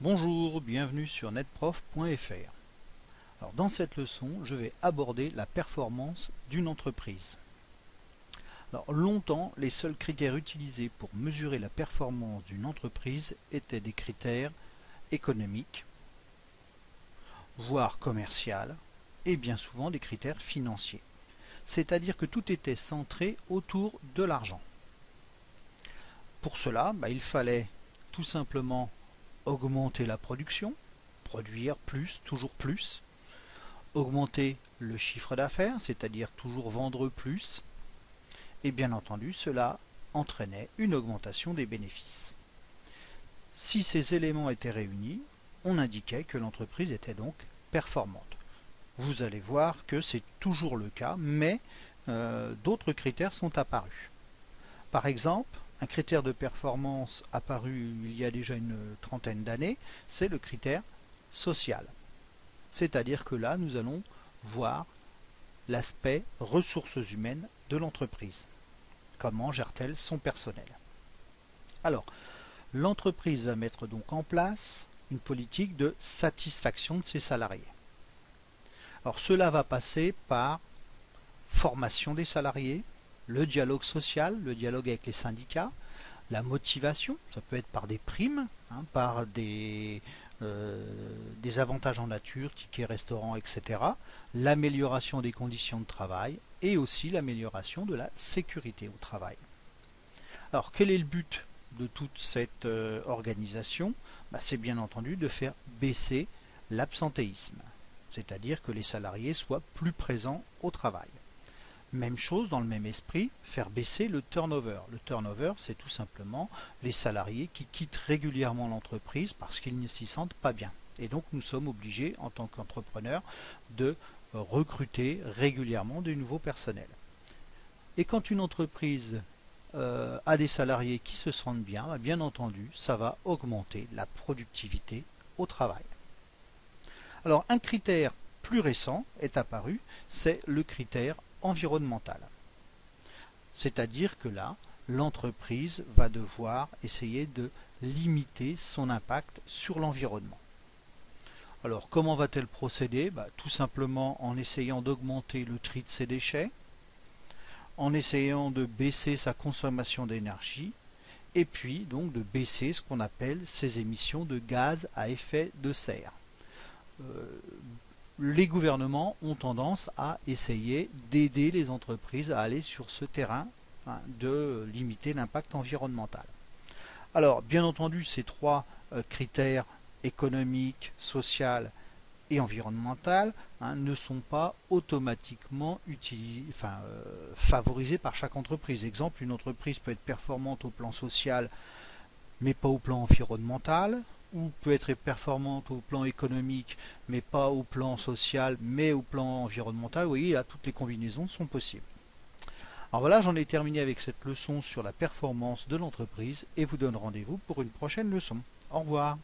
Bonjour, bienvenue sur netprof.fr. Alors dans cette leçon, je vais aborder la performance d'une entreprise. Alors longtemps, les seuls critères utilisés pour mesurer la performance d'une entreprise étaient des critères économiques, voire commerciaux, et bien souvent des critères financiers. C'est-à-dire que tout était centré autour de l'argent. Pour cela, il fallait tout simplement augmenter la production, produire plus, toujours plus, augmenter le chiffre d'affaires, c'est-à-dire toujours vendre plus, et bien entendu cela entraînait une augmentation des bénéfices. Si ces éléments étaient réunis, on indiquait que l'entreprise était donc performante. Vous allez voir que c'est toujours le cas, mais d'autres critères sont apparus. Par exemple, un critère de performance apparu il y a déjà une trentaine d'années, c'est le critère social. C'est-à-dire que là, nous allons voir l'aspect ressources humaines de l'entreprise. Comment gère-t-elle son personnel? Alors, l'entreprise va mettre donc en place une politique de satisfaction de ses salariés. Alors, cela va passer par formation des salariés, le dialogue social, le dialogue avec les syndicats, la motivation, ça peut être par des primes, par des avantages en nature, tickets restaurants, etc. L'amélioration des conditions de travail et aussi l'amélioration de la sécurité au travail. Alors quel est le but de toute cette organisation? C'est bien entendu de faire baisser l'absentéisme, c'est-à-dire que les salariés soient plus présents au travail. Même chose, dans le même esprit, faire baisser le turnover. Le turnover, c'est tout simplement les salariés qui quittent régulièrement l'entreprise parce qu'ils ne s'y sentent pas bien. Et donc nous sommes obligés, en tant qu'entrepreneurs, de recruter régulièrement de nouveaux personnels. Et quand une entreprise a des salariés qui se sentent bien, bien entendu, ça va augmenter la productivité au travail. Alors un critère plus récent est apparu, c'est le critère environnemental. C'est-à-dire que là, l'entreprise va devoir essayer de limiter son impact sur l'environnement. Alors comment va-t-elle procéder? Tout simplement en essayant d'augmenter le tri de ses déchets, en essayant de baisser sa consommation d'énergie, et puis donc de baisser ce qu'on appelle ses émissions de gaz à effet de serre. Les gouvernements ont tendance à essayer d'aider les entreprises à aller sur ce terrain de limiter l'impact environnemental. Alors, bien entendu, ces trois critères économiques, social et environnemental ne sont pas automatiquement favorisés par chaque entreprise. Exemple, une entreprise peut être performante au plan social, mais pas au plan environnemental, ou peut être performante au plan économique, mais pas au plan social, mais au plan environnemental. Vous voyez, là, toutes les combinaisons sont possibles. Alors voilà, j'en ai terminé avec cette leçon sur la performance de l'entreprise et vous donne rendez-vous pour une prochaine leçon. Au revoir.